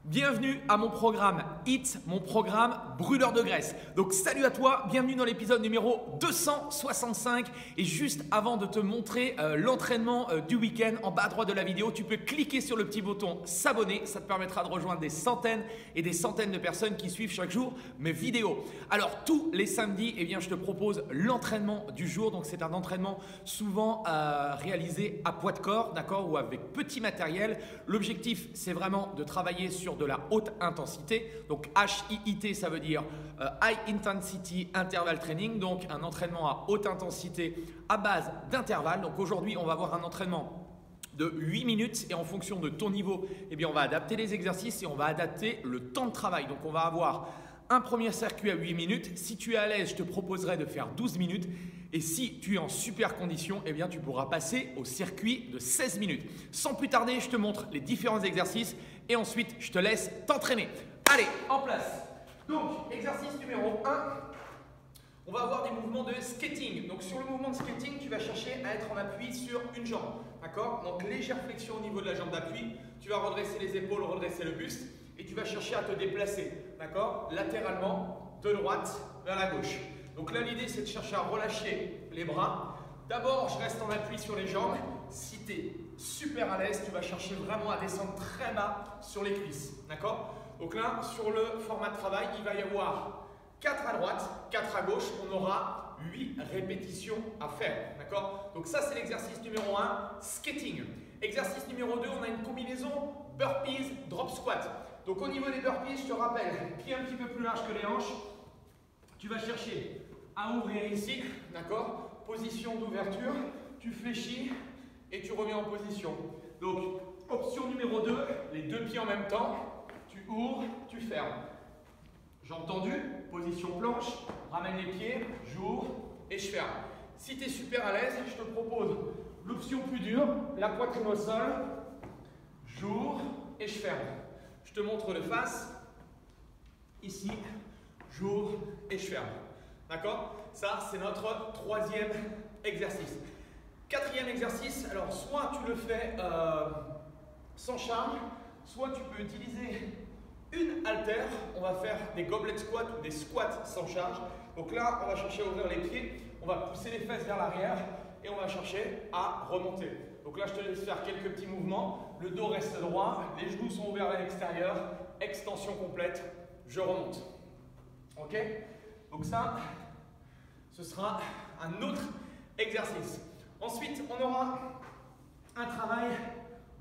Bienvenue à mon programme HIIT, mon programme brûleur de graisse. Donc salut à toi, bienvenue dans l'épisode numéro 265. Et juste avant de te montrer l'entraînement du week-end, en bas à droite de la vidéo, tu peux cliquer sur le petit bouton s'abonner. Ça te permettra de rejoindre des centaines et des centaines de personnes qui suivent chaque jour mes vidéos. Alors tous les samedis, je te propose l'entraînement du jour. Donc c'est un entraînement souvent réalisé à poids de corps, d'accord, ou avec petit matériel. L'objectif, c'est vraiment de travailler sur de la haute intensité. Donc HIIT, ça veut dire High Intensity Interval Training, donc un entraînement à haute intensité à base d'intervalles. Donc aujourd'hui, on va avoir un entraînement de 8 minutes et en fonction de ton niveau, on va adapter les exercices et on va adapter le temps de travail. Donc on va avoir un premier circuit à 8 minutes. Si tu es à l'aise, je te proposerai de faire 12 minutes. Et si tu es en super condition, tu pourras passer au circuit de 16 minutes. Sans plus tarder, je te montre les différents exercices et ensuite, je te laisse t'entraîner. Allez, en place. Donc, exercice numéro 1, on va avoir des mouvements de skating. Donc, sur le mouvement de skating, tu vas chercher à être en appui sur une jambe. D'accord? Donc, légère flexion au niveau de la jambe d'appui. Tu vas redresser les épaules, redresser le buste et tu vas chercher à te déplacer. D'accord? Latéralement, de droite vers la gauche. Donc là, l'idée, c'est de chercher à relâcher les bras. D'abord, je reste en appui sur les jambes. Si tu es super à l'aise, tu vas chercher vraiment à descendre très bas sur les cuisses. D'accord? Donc là, sur le format de travail, il va y avoir 4 à droite, 4 à gauche. On aura 8 répétitions à faire. D'accord? Donc ça, c'est l'exercice numéro 1, skating. Exercice numéro 2, on a une combinaison burpees, drop squat. Donc au niveau des burpees, je te rappelle, pied un petit peu plus large que les hanches. Tu vas chercher à ouvrir ici, d'accord? Position d'ouverture, tu fléchis et tu reviens en position. Donc, option numéro 2, les deux pieds en même temps, tu ouvres, tu fermes. Jambes tendues, position planche, ramène les pieds, j'ouvre et je ferme. Si tu es super à l'aise, je te propose l'option plus dure, la poitrine au sol, j'ouvre et je ferme. Je te montre de face, ici, j'ouvre et je ferme. D'accord? Ça, c'est notre troisième exercice. Quatrième exercice, alors soit tu le fais sans charge, soit tu peux utiliser une haltère. On va faire des goblet squats ou des squats sans charge. Donc là, on va chercher à ouvrir les pieds, on va pousser les fesses vers l'arrière et on va chercher à remonter. Donc là, je te laisse faire quelques petits mouvements. Le dos reste droit, les genoux sont ouverts à l'extérieur, extension complète, je remonte. Ok? Donc ça, ce sera un autre exercice. Ensuite, on aura un travail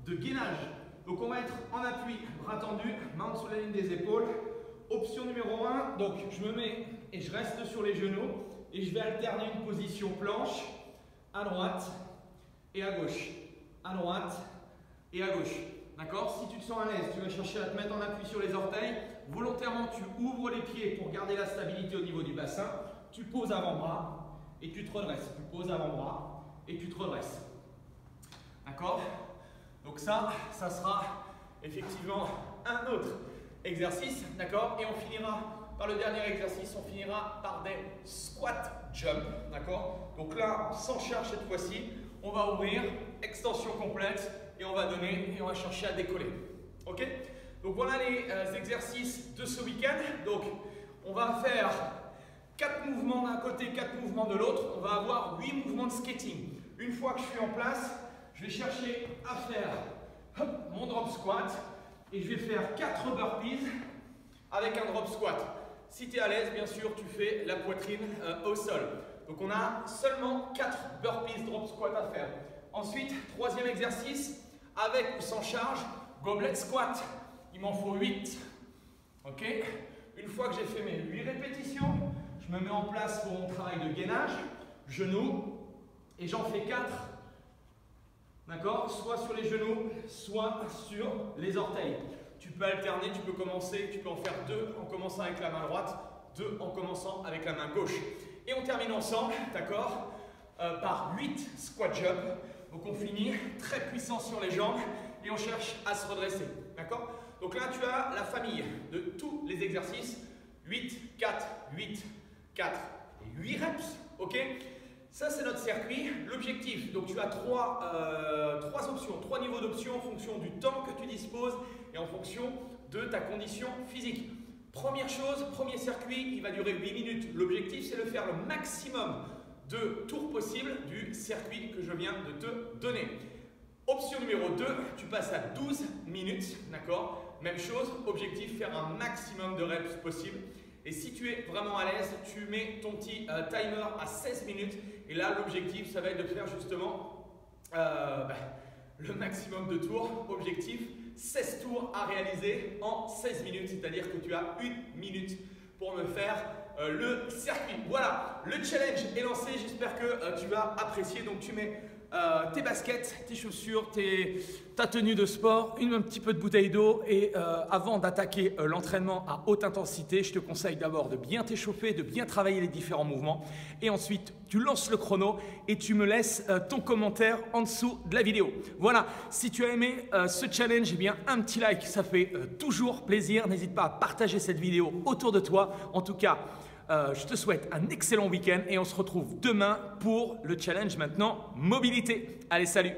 de gainage. Donc on va être en appui, bras tendus, main sous la ligne des épaules. Option numéro 1, donc je me mets et je reste sur les genoux et je vais alterner une position planche à droite et à gauche. À droite et à gauche. D'accord? Si tu te sens à l'aise, tu vas chercher à te mettre en appui sur les orteils. Volontairement, tu ouvres les pieds pour garder la stabilité au niveau du bassin. Tu poses avant-bras et tu te redresses. Tu poses avant-bras et tu te redresses. D'accord? Donc ça sera effectivement un autre exercice. D'accord? Et on finira par le dernier exercice. On finira par des squat jump. D'accord? Donc là, sans charge cette fois-ci, on va ouvrir, extension complète et on va donner et on va chercher à décoller. Ok? Donc voilà les exercices de ce week-end. Donc on va faire 4 mouvements d'un côté, 4 mouvements de l'autre. On va avoir 8 mouvements de skating. Une fois que je suis en place, je vais chercher à faire mon drop squat et je vais faire 4 burpees avec un drop squat. Si tu es à l'aise, bien sûr, tu fais la poitrine au sol. Donc on a seulement 4 burpees drop squat à faire. Ensuite, troisième exercice, avec ou sans charge, goblet squat. Il m'en faut 8. Ok? Une fois que j'ai fait mes 8 répétitions, je me mets en place pour mon travail de gainage, genoux, et j'en fais 4. D'accord? Soit sur les genoux, soit sur les orteils. Tu peux alterner, tu peux commencer, tu peux en faire 2 en commençant avec la main droite, 2 en commençant avec la main gauche. Et on termine ensemble, d'accord, par 8 squat jump. Donc on finit très puissant sur les jambes et on cherche à se redresser. D'accord? Donc là, tu as la famille de tous les exercices. 8, 4, 8, 4 et 8 reps. Ok? Ça, c'est notre circuit. L'objectif, donc tu as trois options, 3 niveaux d'options en fonction du temps que tu disposes et en fonction de ta condition physique. Première chose, premier circuit, il va durer 8 minutes. L'objectif, c'est de faire le maximum de tours possible du circuit que je viens de te donner. Option numéro 2, tu passes à 12 minutes, d'accord? Même chose, objectif, faire un maximum de reps possible. Et si tu es vraiment à l'aise, tu mets ton petit timer à 16 minutes. Et là, l'objectif, ça va être de faire justement le maximum de tours. Objectif, 16 tours à réaliser en 16 minutes. C'est-à-dire que tu as 1 minute pour me faire le circuit. Voilà, le challenge est lancé. J'espère que tu vas apprécier. Donc, tu mets tes baskets, tes chaussures, ta tenue de sport, un petit peu de bouteille d'eau et avant d'attaquer l'entraînement à haute intensité, je te conseille d'abord de bien t'échauffer, de bien travailler les différents mouvements et ensuite tu lances le chrono et tu me laisses ton commentaire en dessous de la vidéo. Voilà, si tu as aimé ce challenge, eh bien un petit like, ça fait toujours plaisir. N'hésite pas à partager cette vidéo autour de toi. En tout cas, je te souhaite un excellent week-end et on se retrouve demain pour le challenge maintenant mobilité. Allez, salut!